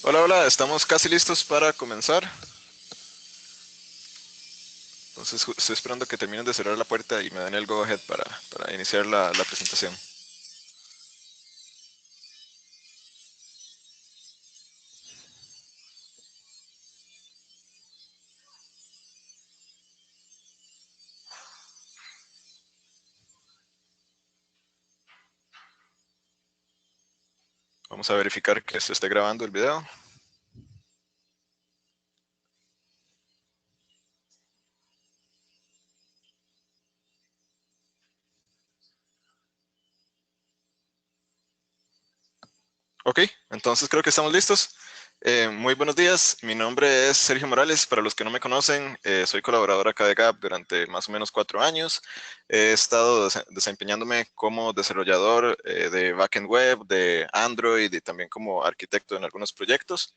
Hola, hola, estamos casi listos para comenzar. Entonces, estoy esperando que terminen de cerrar la puerta y me den el go ahead para iniciar la presentación. Vamos a verificar que se esté grabando el video. Ok, entonces creo que estamos listos. Muy buenos días, mi nombre es Sergio Morales. Para los que no me conocen, soy colaborador acá de Gap durante más o menos 4 años. He estado desempeñándome como desarrollador de backend web, de Android y también como arquitecto en algunos proyectos.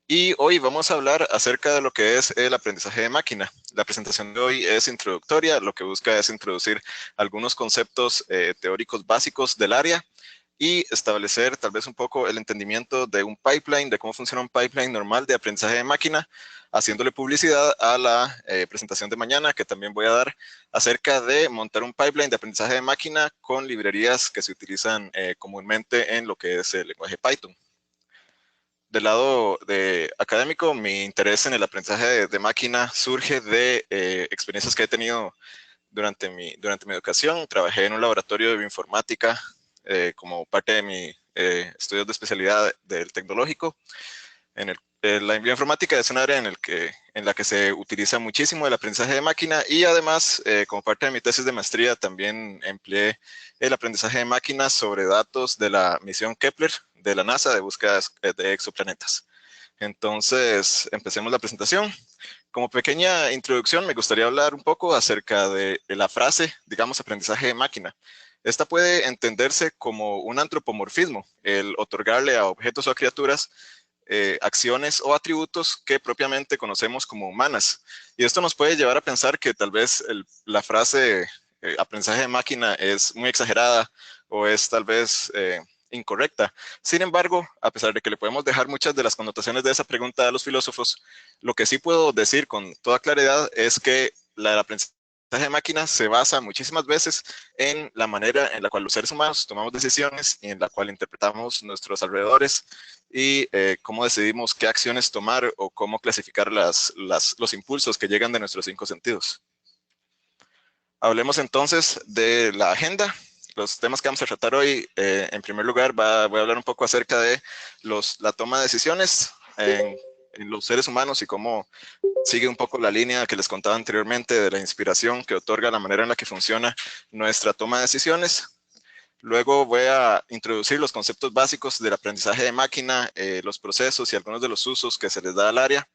Y hoy vamos a hablar acerca de lo que es el aprendizaje de máquina. La presentación de hoy es introductoria, lo que busca es introducir algunos conceptos teóricos básicos del área y establecer tal vez un poco el entendimiento de un pipeline, de cómo funciona un pipeline normal de aprendizaje de máquina, haciéndole publicidad a la presentación de mañana que también voy a dar acerca de montar un pipeline de aprendizaje de máquina con librerías que se utilizan comúnmente en lo que es el lenguaje Python. Del lado de académico, mi interés en el aprendizaje de máquina surge de experiencias que he tenido durante mi educación. Trabajé en un laboratorio de bioinformática como parte de mi estudios de especialidad del tecnológico. La bioinformática es un área en la que se utiliza muchísimo el aprendizaje de máquina y además, como parte de mi tesis de maestría, también empleé el aprendizaje de máquina sobre datos de la misión Kepler de la NASA de búsqueda de exoplanetas. Entonces, empecemos la presentación. Como pequeña introducción, me gustaría hablar un poco acerca de la frase, digamos, aprendizaje de máquina. Esta puede entenderse como un antropomorfismo, el otorgarle a objetos o a criaturas acciones o atributos que propiamente conocemos como humanas. Y esto nos puede llevar a pensar que tal vez la frase aprendizaje de máquina es muy exagerada o es tal vez incorrecta. Sin embargo, a pesar de que le podemos dejar muchas de las connotaciones de esa pregunta a los filósofos, lo que sí puedo decir con toda claridad es que la aprendizaje de máquina se basa muchísimas veces en la manera en la cual los seres humanos tomamos decisiones y en la cual interpretamos nuestros alrededores y cómo decidimos qué acciones tomar o cómo clasificar los impulsos que llegan de nuestros 5 sentidos. Hablemos entonces de la agenda. Los temas que vamos a tratar hoy, en primer lugar, voy a hablar un poco acerca de la toma de decisiones en los seres humanos y cómo sigue un poco la línea que les contaba anteriormente de la inspiración que otorga la manera en la que funciona nuestra toma de decisiones. Luego voy a introducir los conceptos básicos del aprendizaje de máquina, los procesos y algunos de los usos que se les da al área.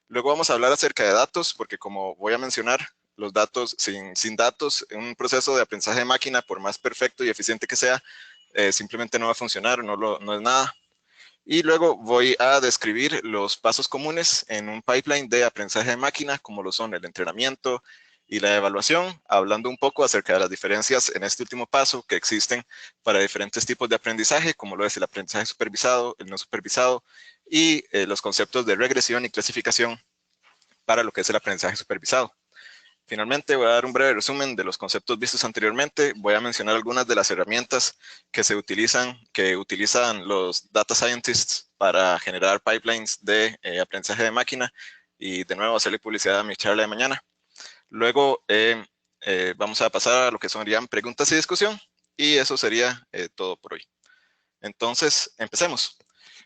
Luego vamos a hablar acerca de datos, porque como voy a mencionar, los datos, sin datos, un proceso de aprendizaje de máquina, por más perfecto y eficiente que sea, simplemente no va a funcionar, no es nada. Y luego voy a describir los pasos comunes en un pipeline de aprendizaje de máquina, como lo son el entrenamiento y la evaluación, hablando un poco acerca de las diferencias en este último paso que existen para diferentes tipos de aprendizaje, como lo es el aprendizaje supervisado, el no supervisado y los conceptos de regresión y clasificación para lo que es el aprendizaje supervisado. Finalmente, voy a dar un breve resumen de los conceptos vistos anteriormente. Voy a mencionar algunas de las herramientas que utilizan los data scientists para generar pipelines de aprendizaje de máquina y de nuevo hacerle publicidad a mi charla de mañana. Luego vamos a pasar a lo que serían preguntas y discusión y eso sería todo por hoy. Entonces, empecemos.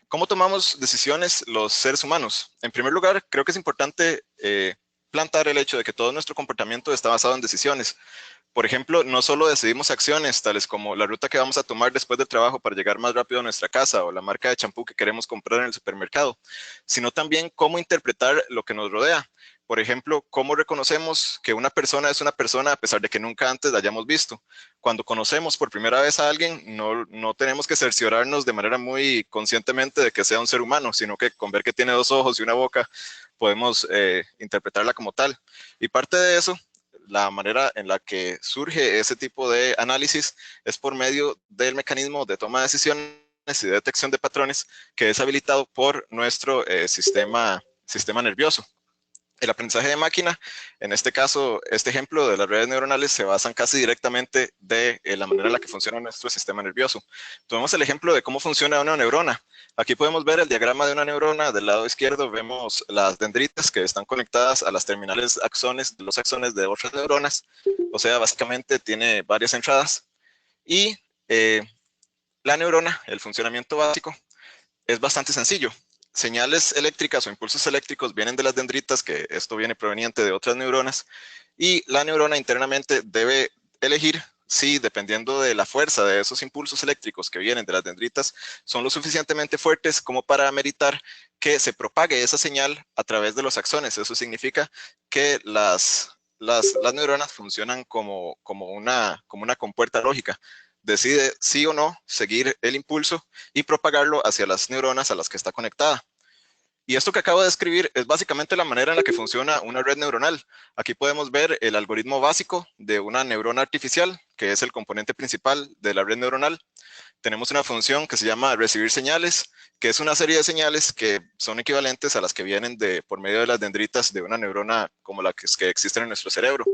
¿Cómo tomamos decisiones los seres humanos? En primer lugar, creo que es importante plantar el hecho de que todo nuestro comportamiento está basado en decisiones. Por ejemplo, no solo decidimos acciones tales como la ruta que vamos a tomar después del trabajo para llegar más rápido a nuestra casa o la marca de champú que queremos comprar en el supermercado, sino también cómo interpretar lo que nos rodea. Por ejemplo, cómo reconocemos que una persona es una persona a pesar de que nunca antes la hayamos visto. Cuando conocemos por primera vez a alguien, no tenemos que cerciorarnos de manera muy conscientemente de que sea un ser humano, sino que con ver que tiene 2 ojos y una boca, podemos interpretarla como tal. Y parte de eso, la manera en la que surge ese tipo de análisis es por medio del mecanismo de toma de decisiones y de detección de patrones que es habilitado por nuestro sistema nervioso. El aprendizaje de máquina, en este caso, este ejemplo de las redes neuronales se basan casi directamente de la manera en la que funciona nuestro sistema nervioso. Tomemos el ejemplo de cómo funciona una neurona. Aquí podemos ver el diagrama de una neurona. Del lado izquierdo vemos las dendritas que están conectadas a las terminales axones, los axones de otras neuronas. O sea, básicamente tiene varias entradas. Y la neurona, el funcionamiento básico, es bastante sencillo. Señales eléctricas o impulsos eléctricos vienen de las dendritas, que esto viene proveniente de otras neuronas, y la neurona internamente debe elegir si, dependiendo de la fuerza de esos impulsos eléctricos que vienen de las dendritas, son lo suficientemente fuertes como para ameritar que se propague esa señal a través de los axones. Eso significa que las neuronas funcionan como una compuerta lógica. Decide sí o no seguir el impulso y propagarlo hacia las neuronas a las que está conectada. Y esto que acabo de describir es básicamente la manera en la que funciona una red neuronal. Aquí podemos ver el algoritmo básico de una neurona artificial, que es el componente principal de la red neuronal. Tenemos una función que se llama recibir señales, que es una serie de señales que son equivalentes a las que vienen por medio de las dendritas de una neurona como la que existen en nuestro cerebro.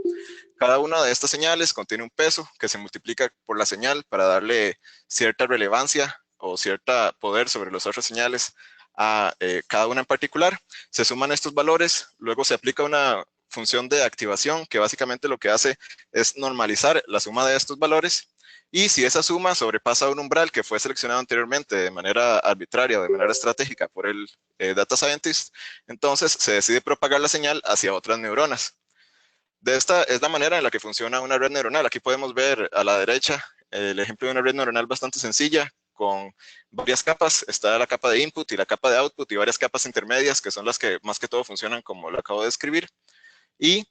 Cada una de estas señales contiene un peso que se multiplica por la señal para darle cierta relevancia o cierto poder sobre las otras señales a cada una en particular. Se suman estos valores, luego se aplica una función de activación que básicamente lo que hace es normalizar la suma de estos valores, y si esa suma sobrepasa un umbral que fue seleccionado anteriormente de manera arbitraria o de manera estratégica por el data scientist, entonces se decide propagar la señal hacia otras neuronas. De esta es la manera en la que funciona una red neuronal. Aquí podemos ver a la derecha el ejemplo de una red neuronal bastante sencilla con varias capas. Está la capa de input y la capa de output y varias capas intermedias que son las que más que todo funcionan como lo acabo de describir. Y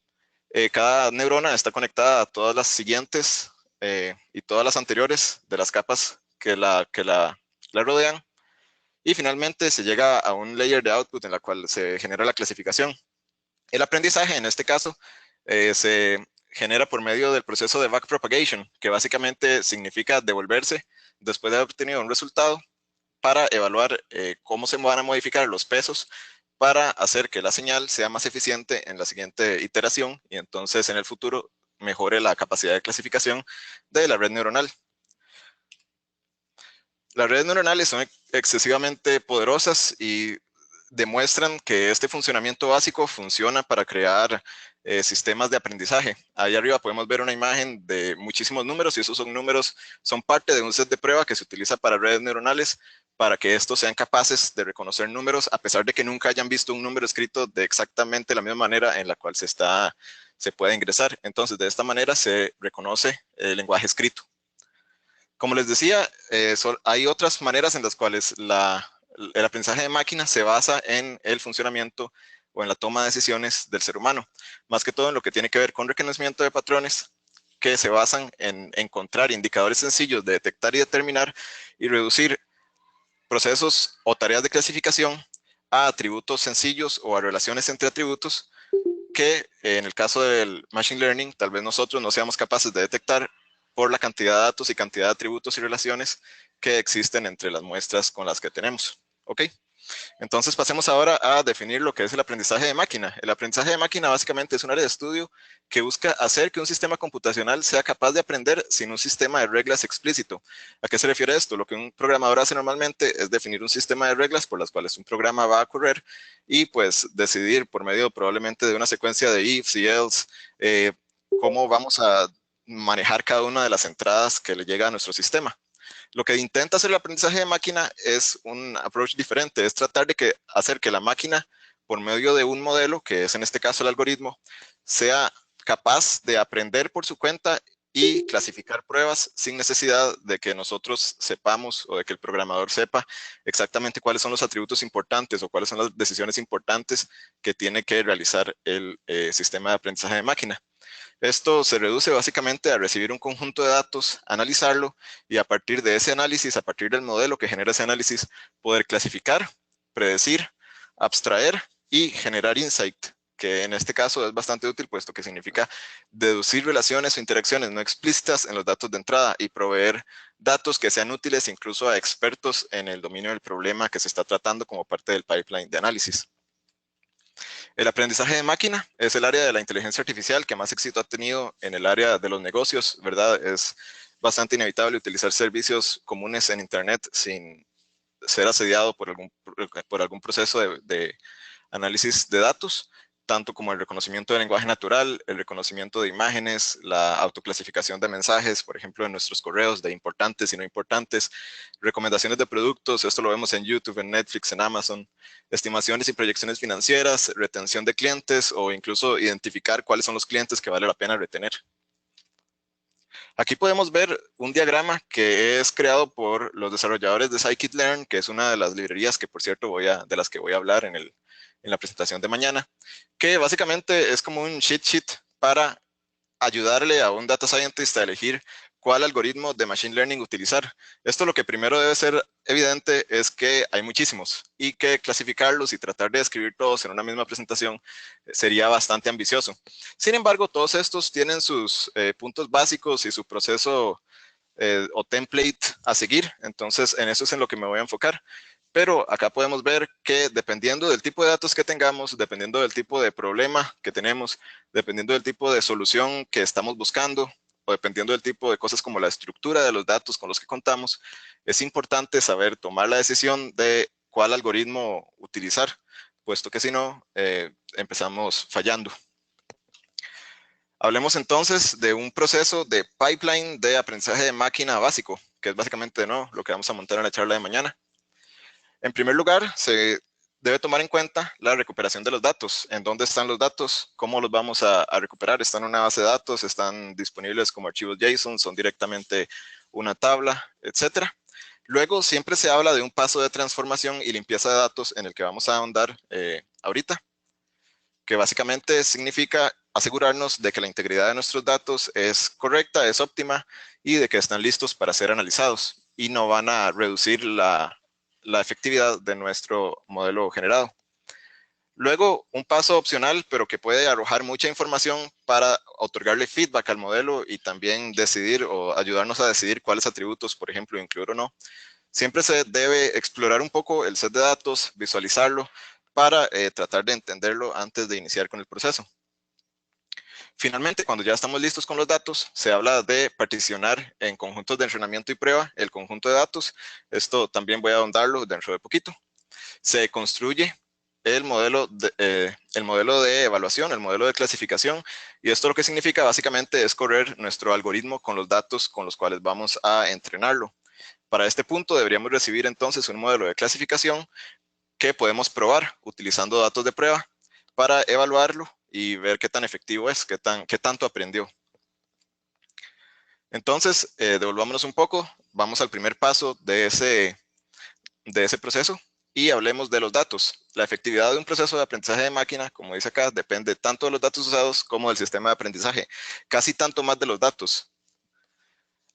cada neurona está conectada a todas las siguientes y todas las anteriores de las capas que la rodean. Y finalmente se llega a un layer de output en la cual se genera la clasificación. El aprendizaje en este caso se genera por medio del proceso de backpropagation, que básicamente significa devolverse después de haber obtenido un resultado para evaluar cómo se van a modificar los pesos para hacer que la señal sea más eficiente en la siguiente iteración y entonces en el futuro mejore la capacidad de clasificación de la red neuronal. Las redes neuronales son excesivamente poderosas y demuestran que este funcionamiento básico funciona para crear sistemas de aprendizaje. Ahí arriba podemos ver una imagen de muchísimos números y esos números son parte de un set de prueba que se utiliza para redes neuronales para que estos sean capaces de reconocer números a pesar de que nunca hayan visto un número escrito de exactamente la misma manera en la cual se puede ingresar. Entonces, de esta manera se reconoce el lenguaje escrito. Como les decía, hay otras maneras en las cuales el aprendizaje de máquina se basa en el funcionamiento o en la toma de decisiones del ser humano, más que todo en lo que tiene que ver con reconocimiento de patrones que se basan en encontrar indicadores sencillos de detectar y determinar y reducir procesos o tareas de clasificación a atributos sencillos o a relaciones entre atributos que en el caso del Machine Learning tal vez nosotros no seamos capaces de detectar por la cantidad de datos y cantidad de atributos y relaciones que existen entre las muestras con las que tenemos. ¿Ok? Entonces pasemos ahora a definir lo que es el aprendizaje de máquina. El aprendizaje de máquina básicamente es un área de estudio que busca hacer que un sistema computacional sea capaz de aprender sin un sistema de reglas explícito. ¿A qué se refiere esto? Lo que un programador hace normalmente es definir un sistema de reglas por las cuales un programa va a correr y pues decidir por medio probablemente de una secuencia de ifs y else cómo vamos a manejar cada una de las entradas que le llega a nuestro sistema. Lo que intenta hacer el aprendizaje de máquina es un approach diferente, es tratar de hacer que la máquina, por medio de un modelo, que es en este caso el algoritmo, sea capaz de aprender por su cuenta y clasificar pruebas sin necesidad de que nosotros sepamos o de que el programador sepa exactamente cuáles son los atributos importantes o cuáles son las decisiones importantes que tiene que realizar el sistema de aprendizaje de máquina. Esto se reduce básicamente a recibir un conjunto de datos, analizarlo y a partir de ese análisis, a partir del modelo que genera ese análisis, poder clasificar, predecir, abstraer y generar insight que en este caso es bastante útil, puesto que significa deducir relaciones o interacciones no explícitas en los datos de entrada y proveer datos que sean útiles incluso a expertos en el dominio del problema que se está tratando como parte del pipeline de análisis. El aprendizaje de máquina es el área de la inteligencia artificial que más éxito ha tenido en el área de los negocios, ¿verdad? Es bastante inevitable utilizar servicios comunes en Internet sin ser asediado por algún proceso de análisis de datos, tanto como el reconocimiento de lenguaje natural, el reconocimiento de imágenes, la autoclasificación de mensajes, por ejemplo, en nuestros correos de importantes y no importantes, recomendaciones de productos, esto lo vemos en YouTube, en Netflix, en Amazon, estimaciones y proyecciones financieras, retención de clientes o incluso identificar cuáles son los clientes que vale la pena retener. Aquí podemos ver un diagrama que es creado por los desarrolladores de Scikit-learn, que es una de las librerías que, por cierto, de las que voy a hablar en la presentación de mañana, que básicamente es como un cheat sheet para ayudarle a un data scientist a elegir cuál algoritmo de machine learning utilizar. Esto lo que primero debe ser evidente es que hay muchísimos y que clasificarlos y tratar de describir todos en una misma presentación sería bastante ambicioso. Sin embargo, todos estos tienen sus puntos básicos y su proceso o template a seguir. Entonces, en eso es en lo que me voy a enfocar. Pero acá podemos ver que dependiendo del tipo de datos que tengamos, dependiendo del tipo de problema que tenemos, dependiendo del tipo de solución que estamos buscando, o dependiendo del tipo de cosas como la estructura de los datos con los que contamos, es importante saber tomar la decisión de cuál algoritmo utilizar, puesto que si no, empezamos fallando. Hablemos entonces de un proceso de pipeline de aprendizaje de máquina básico, que es básicamente lo que vamos a montar en la charla de mañana. En primer lugar, se debe tomar en cuenta la recuperación de los datos. ¿En dónde están los datos? ¿Cómo los vamos a recuperar? ¿Están en una base de datos? ¿Están disponibles como archivos JSON? ¿Son directamente una tabla? Etcétera. Luego, siempre se habla de un paso de transformación y limpieza de datos en el que vamos a ahondar ahorita, que básicamente significa asegurarnos de que la integridad de nuestros datos es correcta, es óptima y de que están listos para ser analizados y no van a reducir la efectividad de nuestro modelo generado. Luego, un paso opcional, pero que puede arrojar mucha información para otorgarle feedback al modelo y también decidir o ayudarnos a decidir cuáles atributos, por ejemplo, incluir o no. Siempre se debe explorar un poco el set de datos, visualizarlo, para tratar de entenderlo antes de iniciar con el proceso. Finalmente, cuando ya estamos listos con los datos, se habla de particionar en conjuntos de entrenamiento y prueba el conjunto de datos. Esto también voy a ahondarlo dentro de poquito. Se construye el modelo de evaluación, el modelo de clasificación, y esto lo que significa básicamente es correr nuestro algoritmo con los datos con los cuales vamos a entrenarlo. Para este punto deberíamos recibir entonces un modelo de clasificación que podemos probar utilizando datos de prueba para evaluarlo y ver qué tan efectivo es, qué tanto aprendió. Entonces, devolvámonos un poco, vamos al primer paso de ese proceso y hablemos de los datos. La efectividad de un proceso de aprendizaje de máquina, como dice acá, depende tanto de los datos usados como del sistema de aprendizaje, casi tanto más de los datos.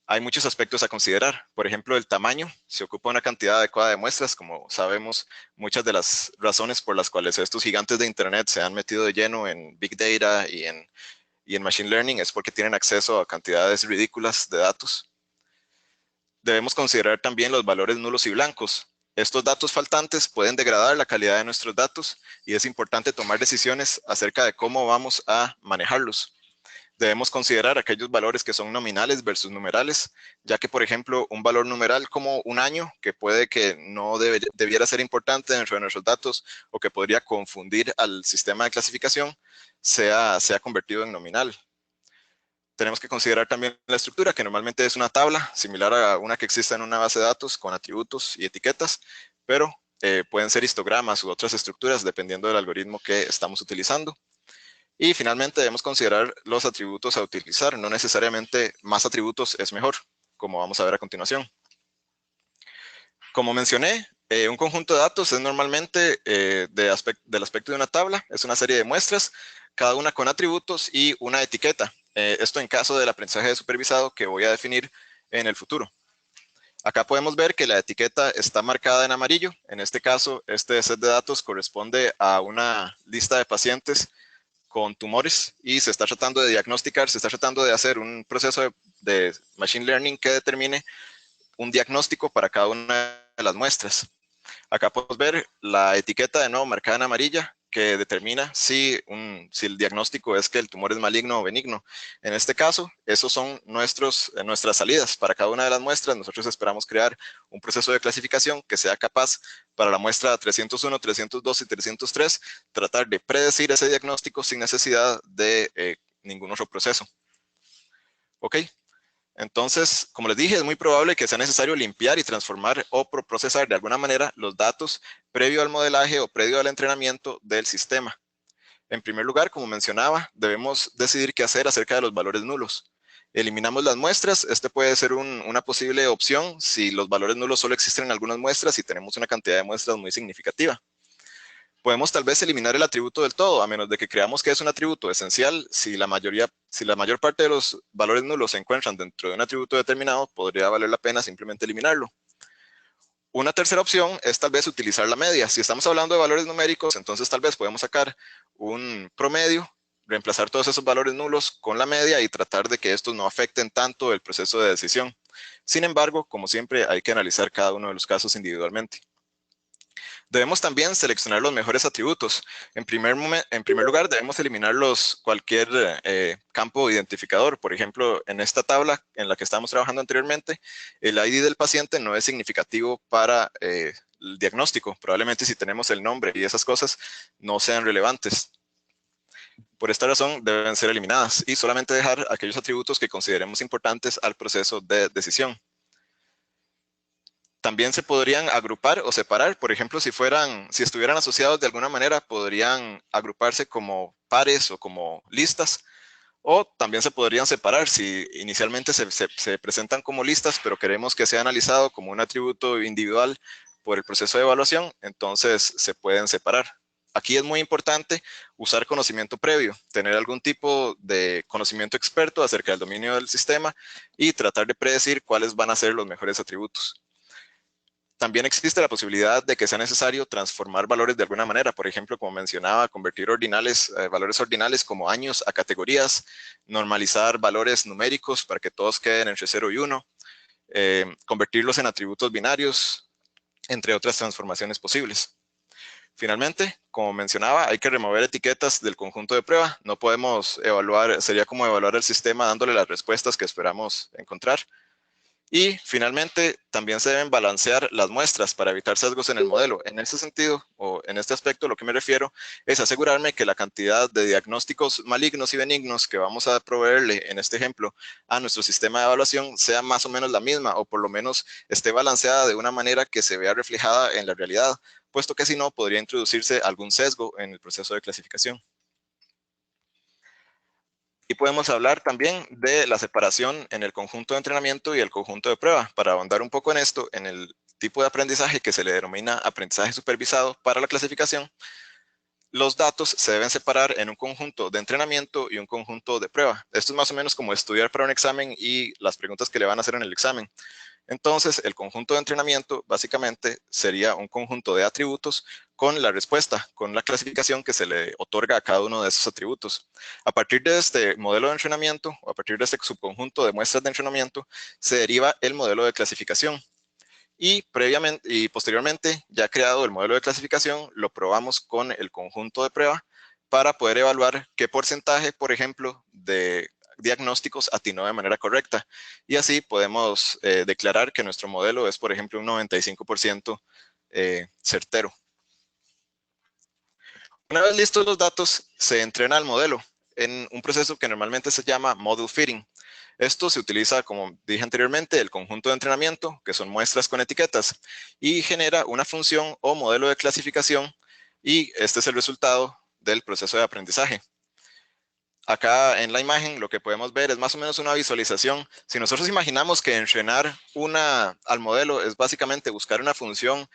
Hay muchos aspectos a considerar. Por ejemplo, el tamaño. Se ocupa una cantidad adecuada de muestras. Como sabemos, muchas de las razones por las cuales estos gigantes de Internet se han metido de lleno en Big Data y en Machine Learning es porque tienen acceso a cantidades ridículas de datos. Debemos considerar también los valores nulos y blancos. Estos datos faltantes pueden degradar la calidad de nuestros datos y es importante tomar decisiones acerca de cómo vamos a manejarlos. Debemos considerar aquellos valores que son nominales versus numerales, ya que, por ejemplo, un valor numeral como un año, que puede que no debiera ser importante dentro de nuestros datos o que podría confundir al sistema de clasificación, sea convertido en nominal. Tenemos que considerar también la estructura, que normalmente es una tabla, similar a una que existe en una base de datos con atributos y etiquetas, pero pueden ser histogramas u otras estructuras dependiendo del algoritmo que estamos utilizando. Y finalmente debemos considerar los atributos a utilizar. No necesariamente más atributos es mejor, como vamos a ver a continuación. Como mencioné, un conjunto de datos es normalmente del aspecto de una tabla. Es una serie de muestras, cada una con atributos y una etiqueta. Esto en caso del aprendizaje supervisado que voy a definir en el futuro. Acá podemos ver que la etiqueta está marcada en amarillo. En este caso, este set de datos corresponde a una lista de pacientes con tumores y se está tratando de diagnosticar, se está tratando de hacer un proceso de machine learning que determine un diagnóstico para cada una de las muestras. Acá podemos ver la etiqueta de nuevo marcada en amarilla que determina si el diagnóstico es que el tumor es maligno o benigno. En este caso, esos son nuestras salidas. Para cada una de las muestras, nosotros esperamos crear un proceso de clasificación que sea capaz para la muestra 301, 302 y 303, tratar de predecir ese diagnóstico sin necesidad de ningún otro proceso. ¿Ok? Entonces, como les dije, es muy probable que sea necesario limpiar y transformar o procesar de alguna manera los datos previo al modelaje o previo al entrenamiento del sistema. En primer lugar, como mencionaba, debemos decidir qué hacer acerca de los valores nulos. Eliminamos las muestras. Este puede ser una posible opción si los valores nulos solo existen en algunas muestras y tenemos una cantidad de muestras muy significativa. Podemos tal vez eliminar el atributo del todo, a menos de que creamos que es un atributo esencial. Si la mayor parte de los valores nulos se encuentran dentro de un atributo determinado, podría valer la pena simplemente eliminarlo. Una tercera opción es tal vez utilizar la media. Si estamos hablando de valores numéricos, entonces tal vez podemos sacar un promedio, reemplazar todos esos valores nulos con la media y tratar de que estos no afecten tanto el proceso de decisión. Sin embargo, como siempre, hay que analizar cada uno de los casos individualmente. Debemos también seleccionar los mejores atributos. En primer lugar, debemos eliminar cualquier campo identificador. Por ejemplo, en esta tabla en la que estábamos trabajando anteriormente, el ID del paciente no es significativo para el diagnóstico. Probablemente si tenemos el nombre y esas cosas no sean relevantes. Por esta razón deben ser eliminadas y solamente dejar aquellos atributos que consideremos importantes al proceso de decisión. También se podrían agrupar o separar. Por ejemplo, si estuvieran asociados de alguna manera, podrían agruparse como pares o como listas. O también se podrían separar si inicialmente se presentan como listas, pero queremos que sea analizado como un atributo individual por el proceso de evaluación, entonces se pueden separar. Aquí es muy importante usar conocimiento previo, tener algún tipo de conocimiento experto acerca del dominio del sistema y tratar de predecir cuáles van a ser los mejores atributos. También existe la posibilidad de que sea necesario transformar valores de alguna manera. Por ejemplo, como mencionaba, convertir valores ordinales como años a categorías, normalizar valores numéricos para que todos queden entre 0 y 1, convertirlos en atributos binarios, entre otras transformaciones posibles. Finalmente, como mencionaba, hay que remover etiquetas del conjunto de prueba. No podemos sería como evaluar el sistema dándole las respuestas que esperamos encontrar. Y finalmente, también se deben balancear las muestras para evitar sesgos en el modelo. En ese sentido, o en este aspecto, lo que me refiero es asegurarme que la cantidad de diagnósticos malignos y benignos que vamos a proveerle, en este ejemplo, a nuestro sistema de evaluación sea más o menos la misma, o por lo menos esté balanceada de una manera que se vea reflejada en la realidad, puesto que si no, podría introducirse algún sesgo en el proceso de clasificación. Y podemos hablar también de la separación en el conjunto de entrenamiento y el conjunto de prueba. Para ahondar un poco en esto, en el tipo de aprendizaje que se le denomina aprendizaje supervisado para la clasificación, los datos se deben separar en un conjunto de entrenamiento y un conjunto de prueba. Esto es más o menos como estudiar para un examen y las preguntas que le van a hacer en el examen. Entonces, el conjunto de entrenamiento básicamente sería un conjunto de atributos con la respuesta, con la clasificación que se le otorga a cada uno de esos atributos. A partir de este modelo de entrenamiento, o a partir de este subconjunto de muestras de entrenamiento, se deriva el modelo de clasificación. Y posteriormente, ya creado el modelo de clasificación, lo probamos con el conjunto de prueba para poder evaluar qué porcentaje, por ejemplo, de diagnósticos atinó de manera correcta. Y así podemos declarar que nuestro modelo es, por ejemplo, un 95% certero. Una vez listos los datos, se entrena el modelo en un proceso que normalmente se llama model fitting. Esto se utiliza, como dije anteriormente, el conjunto de entrenamiento, que son muestras con etiquetas, y genera una función o modelo de clasificación, y este es el resultado del proceso de aprendizaje. Acá en la imagen lo que podemos ver es más o menos una visualización. Si nosotros imaginamos que entrenar al modelo es básicamente buscar una función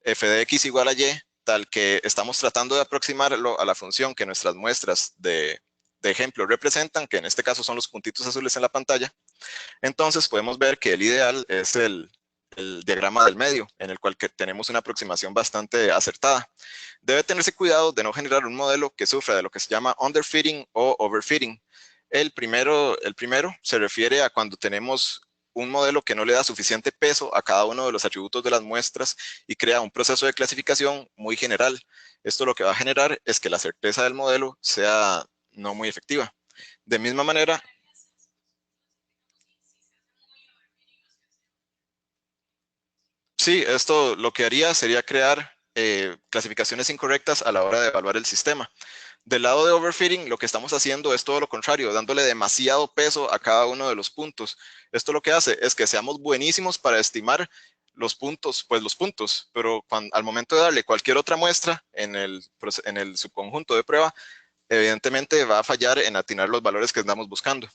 f de x igual a y, tal que estamos tratando de aproximarlo a la función que nuestras muestras de ejemplo representan, que en este caso son los puntitos azules en la pantalla, entonces podemos ver que el ideal es el el diagrama del medio, en el cual tenemos una aproximación bastante acertada. Debe tenerse cuidado de no generar un modelo que sufra de lo que se llama underfitting o overfitting. El primero se refiere a cuando tenemos un modelo que no le da suficiente peso a cada uno de los atributos de las muestras y crea un proceso de clasificación muy general. Esto lo que va a generar es que la certeza del modelo sea no muy efectiva. De misma manera, sí, esto lo que haría sería crear clasificaciones incorrectas a la hora de evaluar el sistema. Del lado de overfitting, lo que estamos haciendo es todo lo contrario, dándole demasiado peso a cada uno de los puntos. Esto lo que hace es que seamos buenísimos para estimar los puntos, pero al momento de darle cualquier otra muestra en el subconjunto de prueba, evidentemente va a fallar en atinar los valores que estamos buscando.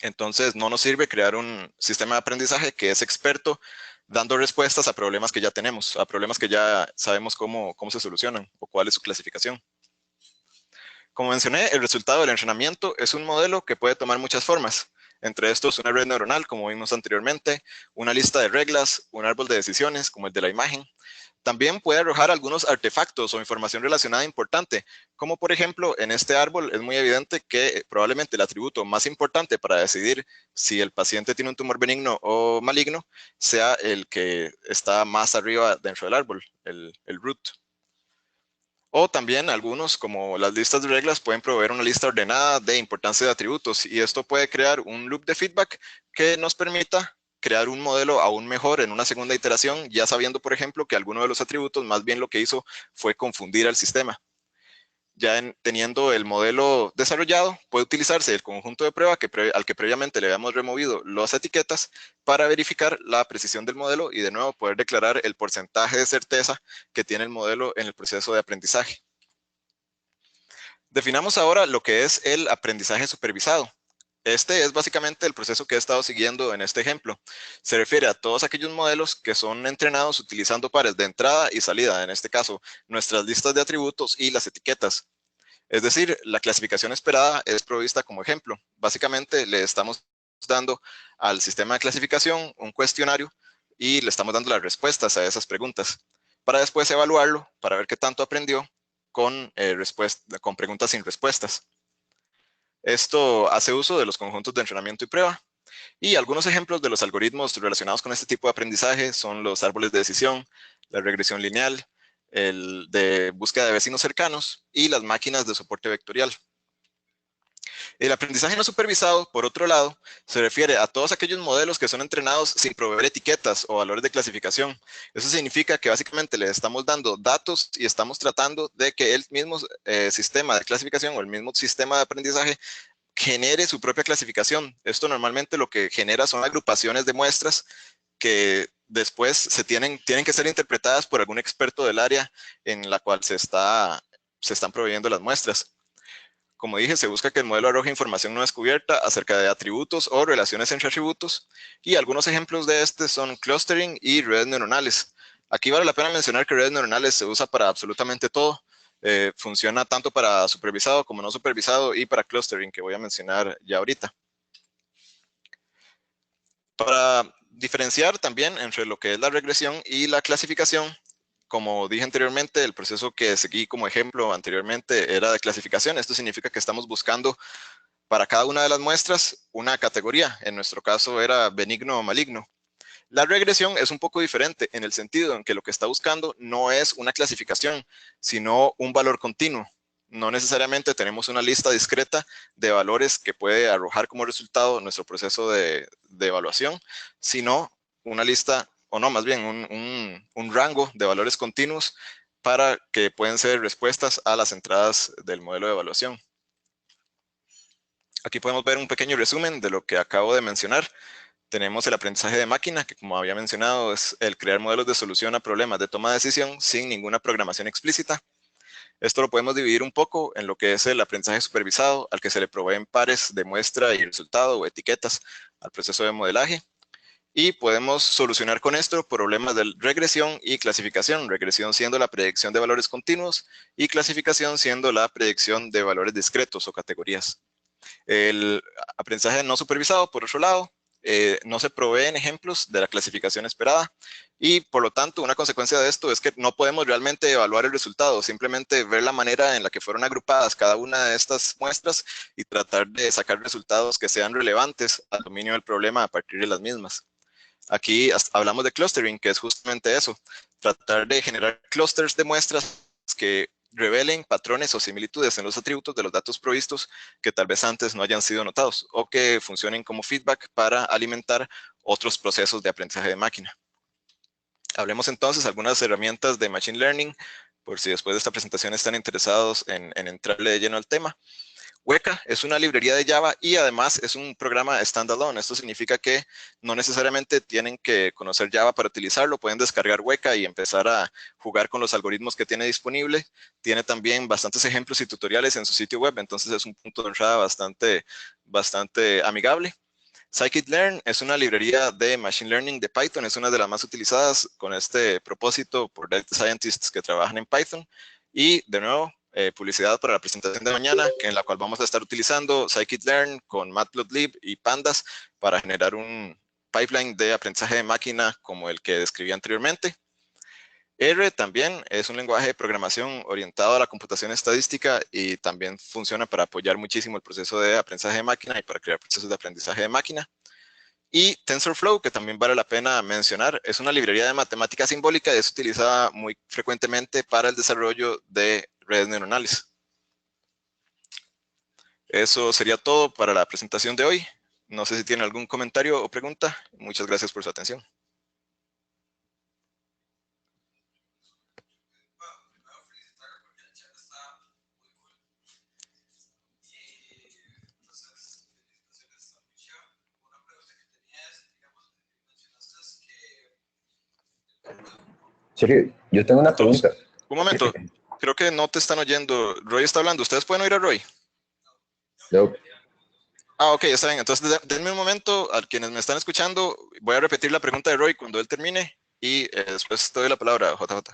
Entonces, no nos sirve crear un sistema de aprendizaje que es experto dando respuestas a problemas que ya tenemos, a problemas que ya sabemos cómo se solucionan o cuál es su clasificación. Como mencioné, el resultado del entrenamiento es un modelo que puede tomar muchas formas. Entre estos, una red neuronal, como vimos anteriormente, una lista de reglas, un árbol de decisiones, como el de la imagen. También puede arrojar algunos artefactos o información relacionada importante, como por ejemplo, en este árbol es muy evidente que probablemente el atributo más importante para decidir si el paciente tiene un tumor benigno o maligno sea el que está más arriba dentro del árbol, el root. O también algunos, como las listas de reglas, pueden proveer una lista ordenada de importancia de atributos y esto puede crear un loop de feedback que nos permita crear un modelo aún mejor en una segunda iteración, ya sabiendo, por ejemplo, que alguno de los atributos más bien lo que hizo fue confundir al sistema. Ya teniendo el modelo desarrollado, puede utilizarse el conjunto de prueba al que previamente le habíamos removido las etiquetas para verificar la precisión del modelo y de nuevo poder declarar el porcentaje de certeza que tiene el modelo en el proceso de aprendizaje. Definamos ahora lo que es el aprendizaje supervisado. Este es básicamente el proceso que he estado siguiendo en este ejemplo. Se refiere a todos aquellos modelos que son entrenados utilizando pares de entrada y salida, en este caso, nuestras listas de atributos y las etiquetas. Es decir, la clasificación esperada es provista como ejemplo. Básicamente le estamos dando al sistema de clasificación un cuestionario y le estamos dando las respuestas a esas preguntas para después evaluarlo, para ver qué tanto aprendió con preguntas sin respuestas. Esto hace uso de los conjuntos de entrenamiento y prueba. Y algunos ejemplos de los algoritmos relacionados con este tipo de aprendizaje son los árboles de decisión, la regresión lineal, el de búsqueda de vecinos cercanos y las máquinas de soporte vectorial. El aprendizaje no supervisado, por otro lado, se refiere a todos aquellos modelos que son entrenados sin proveer etiquetas o valores de clasificación. Eso significa que básicamente le estamos dando datos y estamos tratando de que el mismo sistema de clasificación o el mismo sistema de aprendizaje genere su propia clasificación. Esto normalmente lo que genera son agrupaciones de muestras que después tienen que ser interpretadas por algún experto del área en la cual se están proveyendo las muestras. Como dije, se busca que el modelo arroje información no descubierta acerca de atributos o relaciones entre atributos, y algunos ejemplos de este son clustering y redes neuronales. Aquí vale la pena mencionar que redes neuronales se usa para absolutamente todo. Funciona tanto para supervisado como no supervisado y para clustering, que voy a mencionar ya ahorita. Para diferenciar también entre lo que es la regresión y la clasificación, como dije anteriormente, el proceso que seguí como ejemplo anteriormente era de clasificación. Esto significa que estamos buscando para cada una de las muestras una categoría. En nuestro caso era benigno o maligno. La regresión es un poco diferente en el sentido en que lo que está buscando no es una clasificación, sino un valor continuo. No necesariamente tenemos una lista discreta de valores que puede arrojar como resultado nuestro proceso de evaluación, sino una lista, o no, más bien un rango de valores continuos para que pueden ser respuestas a las entradas del modelo de evaluación. Aquí podemos ver un pequeño resumen de lo que acabo de mencionar. Tenemos el aprendizaje de máquina, que como había mencionado, es el crear modelos de solución a problemas de toma de decisión sin ninguna programación explícita. Esto lo podemos dividir un poco en lo que es el aprendizaje supervisado, al que se le proveen pares de muestra y resultado o etiquetas al proceso de modelaje. Y podemos solucionar con esto problemas de regresión y clasificación. Regresión siendo la predicción de valores continuos y clasificación siendo la predicción de valores discretos o categorías. El aprendizaje no supervisado, por otro lado, no se proveen ejemplos de la clasificación esperada y por lo tanto una consecuencia de esto es que no podemos realmente evaluar el resultado, simplemente ver la manera en la que fueron agrupadas cada una de estas muestras y tratar de sacar resultados que sean relevantes al dominio del problema a partir de las mismas. Aquí hablamos de clustering, que es justamente eso, tratar de generar clústeres de muestras que revelen patrones o similitudes en los atributos de los datos provistos que tal vez antes no hayan sido notados o que funcionen como feedback para alimentar otros procesos de aprendizaje de máquina. Hablemos entonces de algunas herramientas de Machine Learning, por si después de esta presentación están interesados en entrarle de lleno al tema. Weka es una librería de Java y además es un programa standalone. Esto significa que no necesariamente tienen que conocer Java para utilizarlo. Pueden descargar Weka y empezar a jugar con los algoritmos que tiene disponible. Tiene también bastantes ejemplos y tutoriales en su sitio web, entonces es un punto de entrada bastante amigable. Scikit-learn es una librería de Machine Learning de Python. Es una de las más utilizadas con este propósito por data scientists que trabajan en Python. Y de nuevo, publicidad para la presentación de mañana, en la cual vamos a estar utilizando Scikit-learn con Matplotlib y Pandas para generar un pipeline de aprendizaje de máquina como el que describí anteriormente. R también es un lenguaje de programación orientado a la computación estadística y también funciona para apoyar muchísimo el proceso de aprendizaje de máquina y para crear procesos de aprendizaje de máquina. Y TensorFlow, que también vale la pena mencionar, es una librería de matemática simbólica y es utilizada muy frecuentemente para el desarrollo de redes neuronales. Eso sería todo para la presentación de hoy. No sé si tienen algún comentario o pregunta. Muchas gracias por su atención. Sergio, yo tengo una pregunta. Un momento, creo que no te están oyendo. Roy está hablando. ¿Ustedes pueden oír a Roy? No. Ah, ok, está bien. Entonces, denme un momento a quienes me están escuchando. Voy a repetir la pregunta de Roy cuando él termine y después te doy la palabra, JJ.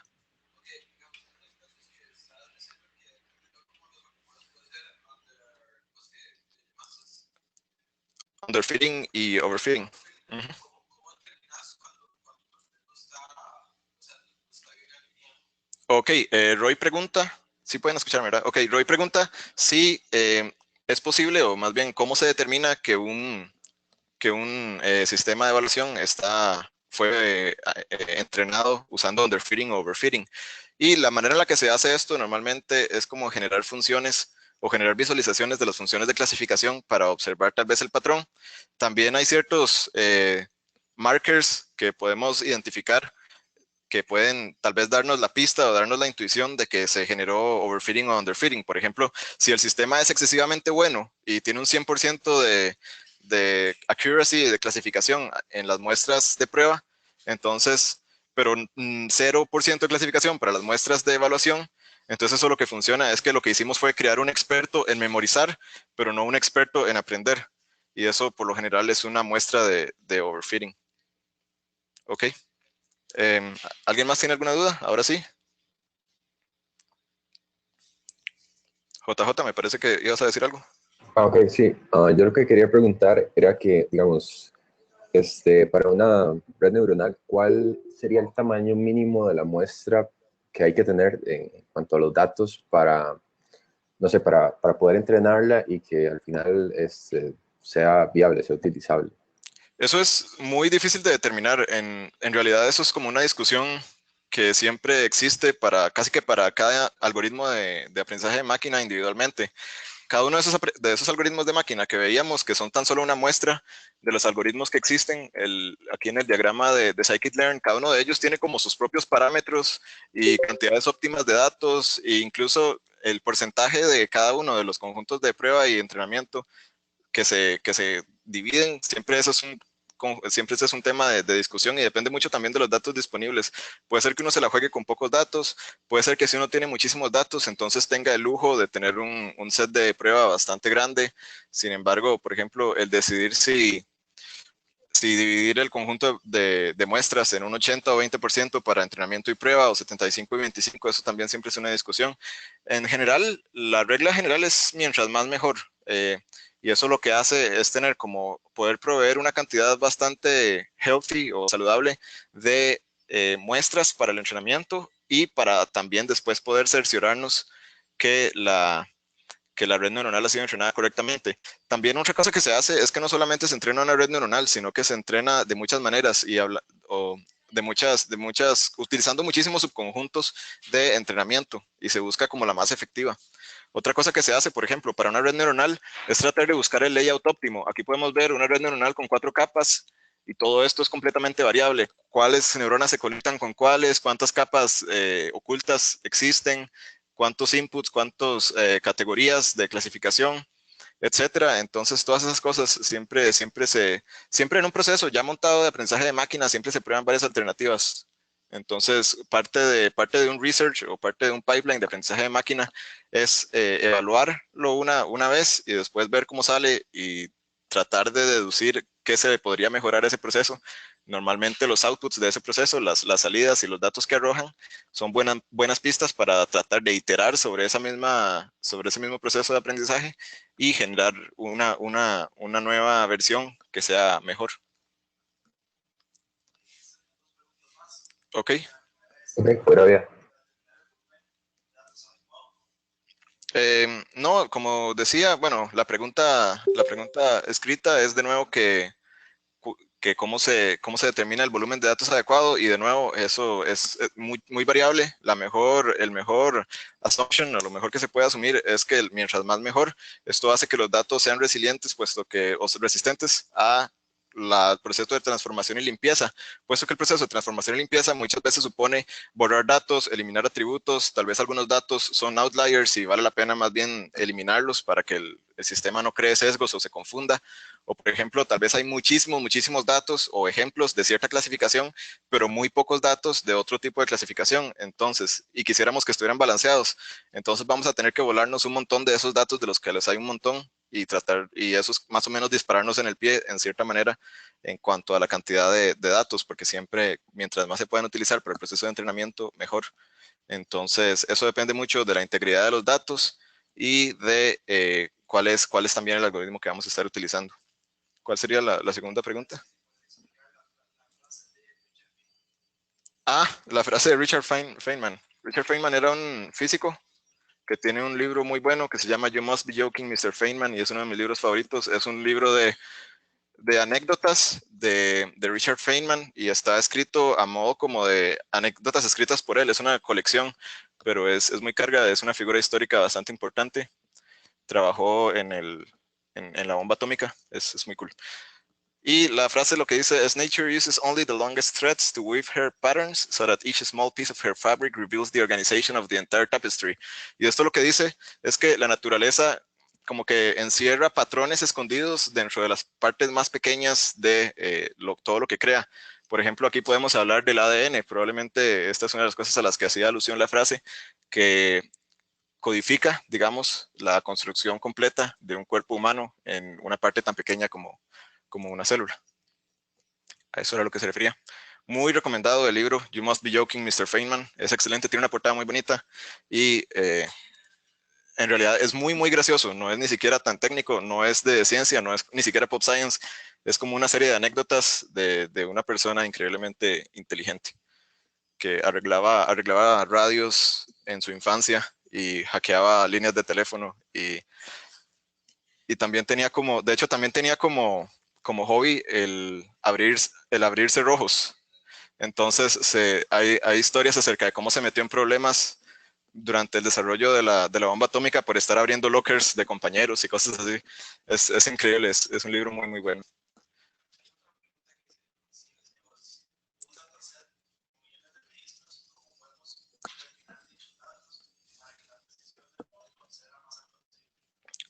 Underfitting y overfitting. Ok, Roy pregunta, sí pueden escucharme, ¿verdad? Ok, Roy pregunta si es posible, o más bien, cómo se determina que un sistema de evaluación fue entrenado usando underfitting o overfitting. Y la manera en la que se hace esto normalmente es como generar funciones o generar visualizaciones de las funciones de clasificación para observar tal vez el patrón. También hay ciertos markers que podemos identificar que pueden tal vez darnos la pista o darnos la intuición de que se generó overfitting o underfitting. Por ejemplo, si el sistema es excesivamente bueno y tiene un 100% de accuracy, de clasificación en las muestras de prueba, entonces, pero 0% de clasificación para las muestras de evaluación, entonces eso lo que funciona es que lo que hicimos fue crear un experto en memorizar, pero no un experto en aprender. Y eso por lo general es una muestra de overfitting. ¿Ok? ¿Alguien más tiene alguna duda? Ahora sí. JJ, me parece que ibas a decir algo. Ok, sí. Yo lo que quería preguntar era que, digamos, para una red neuronal, ¿cuál sería el tamaño mínimo de la muestra que hay que tener en cuanto a los datos para, no sé, para poder entrenarla y que al final sea viable, sea utilizable? Eso es muy difícil de determinar. En realidad eso es como una discusión que siempre existe casi que para cada algoritmo de aprendizaje de máquina individualmente. Cada uno de esos algoritmos de máquina que veíamos, que son tan solo una muestra de los algoritmos que existen, aquí en el diagrama de Scikit-learn, cada uno de ellos tiene como sus propios parámetros y cantidades óptimas de datos e incluso el porcentaje de cada uno de los conjuntos de prueba y entrenamiento que se dividen. Siempre eso es un tema de discusión y depende mucho también de los datos disponibles. Puede ser que uno se la juegue con pocos datos, puede ser que si uno tiene muchísimos datos, entonces tenga el lujo de tener un set de prueba bastante grande. Sin embargo, por ejemplo, el decidir si dividir el conjunto de muestras en un 80 o 20% para entrenamiento y prueba o 75 y 25, eso también siempre es una discusión. En general, la regla general es mientras más mejor. y eso lo que hace es tener como poder proveer una cantidad bastante healthy o saludable de muestras para el entrenamiento y para también después poder cerciorarnos que la red neuronal ha sido entrenada correctamente. También otra cosa que se hace es que no solamente se entrena una red neuronal, sino que se entrena de muchas maneras o utilizando muchísimos subconjuntos de entrenamiento y se busca como la más efectiva. Otra cosa que se hace, por ejemplo, para una red neuronal es tratar de buscar el layout óptimo. Aquí podemos ver una red neuronal con 4 capas y todo esto es completamente variable. ¿Cuáles neuronas se conectan con cuáles? ¿Cuántas capas ocultas existen? ¿Cuántos inputs? ¿Cuántas categorías de clasificación? Etcétera. Entonces, todas esas cosas siempre en un proceso ya montado de aprendizaje de máquina, siempre se prueban varias alternativas. Entonces, parte de un research o parte de un pipeline de aprendizaje de máquina es evaluarlo una vez y después ver cómo sale y tratar de deducir qué se le podría mejorar a ese proceso. Normalmente los outputs de ese proceso, las salidas y los datos que arrojan, son buenas pistas para tratar de iterar sobre ese mismo proceso de aprendizaje y generar una nueva versión que sea mejor. Ok. Ok, fuera bien. No, como decía, bueno, la pregunta escrita es de nuevo que cómo se determina el volumen de datos adecuado y de nuevo eso es muy variable. El mejor assumption o lo mejor que se puede asumir es que mientras más mejor, esto hace que los datos sean resilientes, o resistentes a el proceso de transformación y limpieza, puesto que el proceso de transformación y limpieza muchas veces supone borrar datos, eliminar atributos, tal vez algunos datos son outliers y vale la pena más bien eliminarlos para que el sistema no cree sesgos o se confunda. O, por ejemplo, tal vez hay muchísimos datos o ejemplos de cierta clasificación, pero muy pocos datos de otro tipo de clasificación. Entonces, y quisiéramos que estuvieran balanceados. Entonces, vamos a tener que volarnos un montón de esos datos de los que les hay un montón y eso es más o menos dispararnos en el pie, en cierta manera, en cuanto a la cantidad de datos, porque siempre, mientras más se puedan utilizar para el proceso de entrenamiento, mejor. Entonces, eso depende mucho de la integridad de los datos y de cuál es también el algoritmo que vamos a estar utilizando. ¿Cuál sería la segunda pregunta? La frase de Richard Feynman. Richard Feynman era un físico que tiene un libro muy bueno que se llama You Must Be Joking, Mr. Feynman, y es uno de mis libros favoritos. Es un libro de anécdotas de Richard Feynman y está escrito a modo como de anécdotas escritas por él. Es una colección, pero es muy cargada, es una figura histórica bastante importante. Trabajó en la bomba atómica, es muy cool. Y la frase lo que dice es: Nature uses only the longest threads to weave her patterns so that each small piece of her fabric reveals the organization of the entire tapestry. Y esto lo que dice es que la naturaleza como que encierra patrones escondidos dentro de las partes más pequeñas de todo lo que crea. Por ejemplo, aquí podemos hablar del ADN. Probablemente esta es una de las cosas a las que hacía alusión la frase, que codifica, digamos, la construcción completa de un cuerpo humano en una parte tan pequeña como una célula. A eso era lo que se refería. Muy recomendado el libro You Must Be Joking, Mr. Feynman. Es excelente, tiene una portada muy bonita y en realidad es muy gracioso. No es ni siquiera tan técnico, no es de ciencia, no es ni siquiera pop science. Es como una serie de anécdotas de una persona increíblemente inteligente que arreglaba radios en su infancia y hackeaba líneas de teléfono y también tenía como hobby el abrir cerrojos. Entonces, hay historias acerca de cómo se metió en problemas durante el desarrollo de la bomba atómica por estar abriendo lockers de compañeros y cosas así. Es increíble, es un libro muy bueno.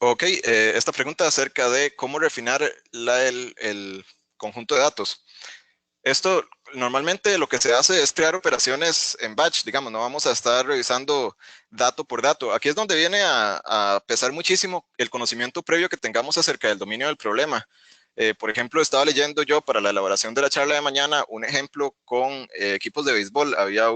Ok, esta pregunta acerca de cómo refinar el conjunto de datos. Esto normalmente lo que se hace es crear operaciones en batch, digamos, no vamos a estar revisando dato por dato. Aquí es donde viene a pesar muchísimo el conocimiento previo que tengamos acerca del dominio del problema. Por ejemplo, estaba leyendo yo para la elaboración de la charla de mañana un ejemplo con equipos de béisbol. Había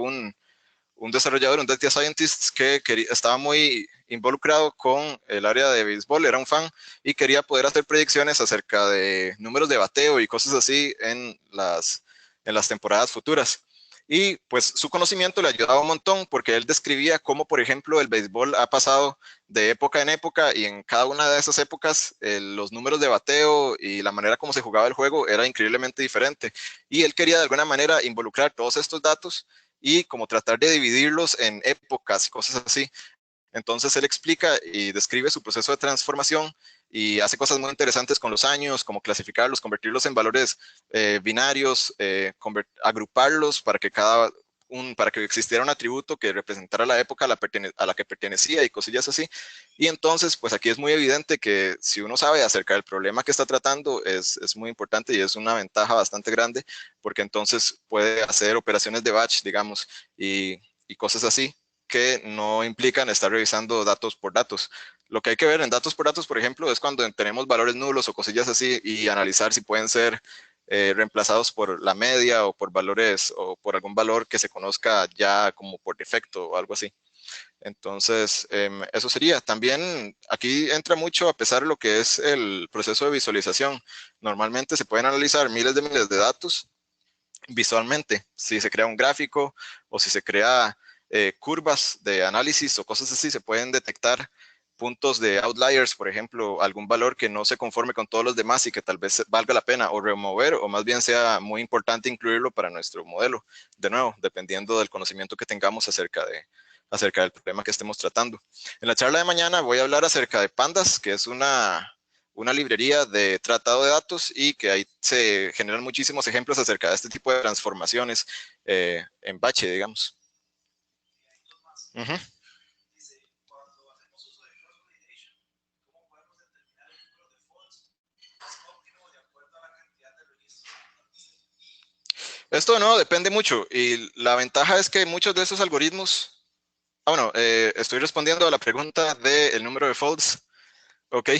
un desarrollador, un data scientist que estaba muy involucrado con el área de béisbol, era un fan y quería poder hacer predicciones acerca de números de bateo y cosas así en las temporadas futuras. Y pues su conocimiento le ayudaba un montón porque él describía cómo, por ejemplo, el béisbol ha pasado de época en época y en cada una de esas épocas los números de bateo y la manera como se jugaba el juego era increíblemente diferente. Y él quería de alguna manera involucrar todos estos datos y como tratar de dividirlos en épocas y cosas así. Entonces él explica y describe su proceso de transformación y hace cosas muy interesantes con los años, como clasificarlos, convertirlos en valores binarios, agruparlos para que para que existiera un atributo que representara la época a la que pertenecía y cosillas así. Y entonces, pues aquí es muy evidente que si uno sabe acerca del problema que está tratando, es muy importante y es una ventaja bastante grande, porque entonces puede hacer operaciones de batch, digamos, y cosas así que no implican estar revisando datos por datos. Lo que hay que ver en datos por datos, por ejemplo, es cuando tenemos valores nulos o cosillas así y analizar si pueden ser reemplazados por la media o por valores o por algún valor que se conozca ya como por defecto o algo así. Entonces, eso sería. También aquí entra mucho a pesar de lo que es el proceso de visualización. Normalmente se pueden analizar miles de datos visualmente, si se crea un gráfico o si se crea curvas de análisis o cosas así, se pueden detectar puntos de outliers, por ejemplo, algún valor que no se conforme con todos los demás y que tal vez valga la pena o remover o más bien sea muy importante incluirlo para nuestro modelo, de nuevo, dependiendo del conocimiento que tengamos acerca del problema que estemos tratando. En la charla de mañana voy a hablar acerca de Pandas, que es una librería de tratado de datos y que ahí se generan muchísimos ejemplos acerca de este tipo de transformaciones en bache, digamos. Uh-huh. Esto de nuevo depende mucho y la ventaja es que muchos de esos algoritmos, bueno, estoy respondiendo a la pregunta del número de faults, ok,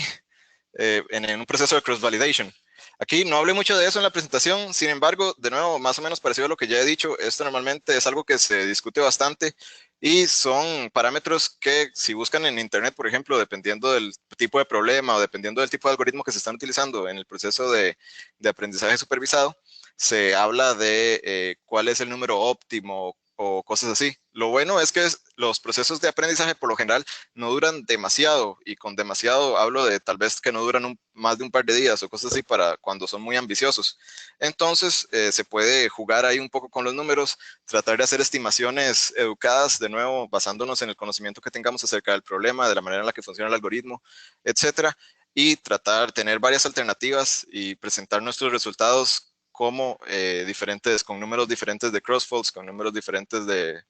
en un proceso de cross-validation. Aquí no hablé mucho de eso en la presentación, sin embargo, de nuevo, más o menos parecido a lo que ya he dicho, esto normalmente es algo que se discute bastante y son parámetros que si buscan en internet, por ejemplo, dependiendo del tipo de problema o dependiendo del tipo de algoritmo que se están utilizando en el proceso de aprendizaje supervisado, se habla de cuál es el número óptimo o cosas así. Lo bueno es que los procesos de aprendizaje por lo general no duran demasiado y con demasiado hablo de tal vez que no duran más de un par de días o cosas así para cuando son muy ambiciosos. Entonces se puede jugar ahí un poco con los números, tratar de hacer estimaciones educadas, de nuevo basándonos en el conocimiento que tengamos acerca del problema, de la manera en la que funciona el algoritmo, etcétera, y tratar de tener varias alternativas y presentar nuestros resultados como con números diferentes de crossfaults, con números diferentes de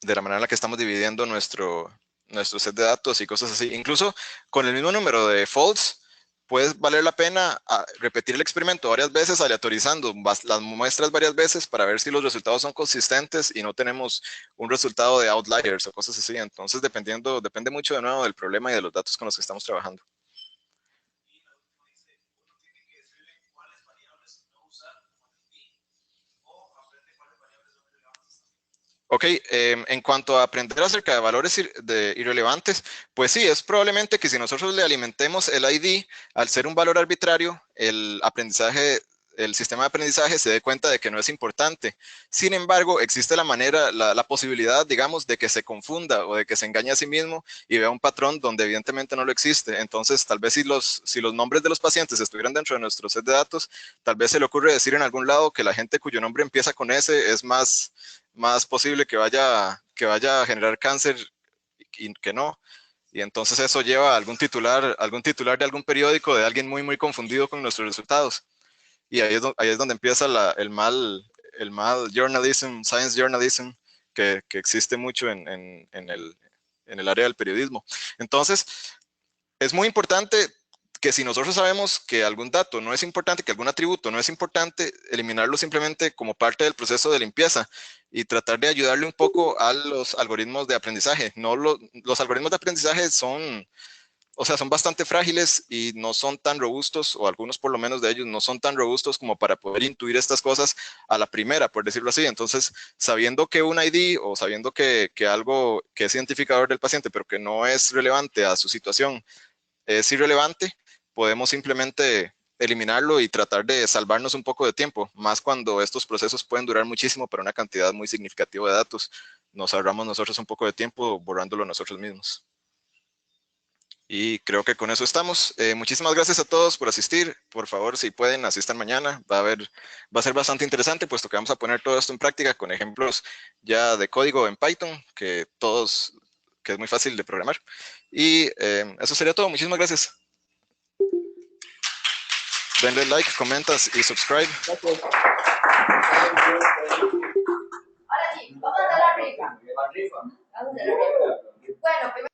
la manera en la que estamos dividiendo nuestro set de datos y cosas así. Incluso con el mismo número de faults, puede valer la pena repetir el experimento varias veces, aleatorizando las muestras varias veces para ver si los resultados son consistentes y no tenemos un resultado de outliers o cosas así. Entonces, depende mucho de nuevo del problema y de los datos con los que estamos trabajando. Ok, en cuanto a aprender acerca de valores irrelevantes, pues sí, es probablemente que si nosotros le alimentemos el ID al ser un valor arbitrario, el sistema de aprendizaje se dé cuenta de que no es importante. Sin embargo, existe la posibilidad, digamos, de que se confunda o de que se engañe a sí mismo y vea un patrón donde evidentemente no lo existe. Entonces, tal vez si los nombres de los pacientes estuvieran dentro de nuestro set de datos, tal vez se le ocurre decir en algún lado que la gente cuyo nombre empieza con S es más posible que vaya a generar cáncer y que no. Y entonces eso lleva a algún titular de algún periódico de alguien muy confundido con nuestros resultados. Y ahí es donde empieza el mal journalism, science journalism, que existe mucho en el área del periodismo. Entonces, es muy importante que si nosotros sabemos que algún dato no es importante, que algún atributo no es importante, eliminarlo simplemente como parte del proceso de limpieza y tratar de ayudarle un poco a los algoritmos de aprendizaje. Los algoritmos de aprendizaje son o sea, son bastante frágiles y no son tan robustos, o algunos por lo menos de ellos no son tan robustos como para poder intuir estas cosas a la primera, por decirlo así. Entonces, sabiendo que un ID o sabiendo que algo que es identificador del paciente, pero que no es relevante a su situación, es irrelevante, podemos simplemente eliminarlo y tratar de salvarnos un poco de tiempo, más cuando estos procesos pueden durar muchísimo para una cantidad muy significativa de datos. Nos ahorramos nosotros un poco de tiempo borrándolo nosotros mismos. Y creo que con eso estamos. Muchísimas gracias a todos por asistir. Por favor, si pueden, asistan mañana. Va a ser bastante interesante, puesto que vamos a poner todo esto en práctica con ejemplos ya de código en Python, que es muy fácil de programar. Y eso sería todo. Muchísimas gracias. Denle like, comentas y subscribe. Gracias. Ahora sí, vamos a hacer la rifa. Vamos a hacer la rifa. Bueno, primero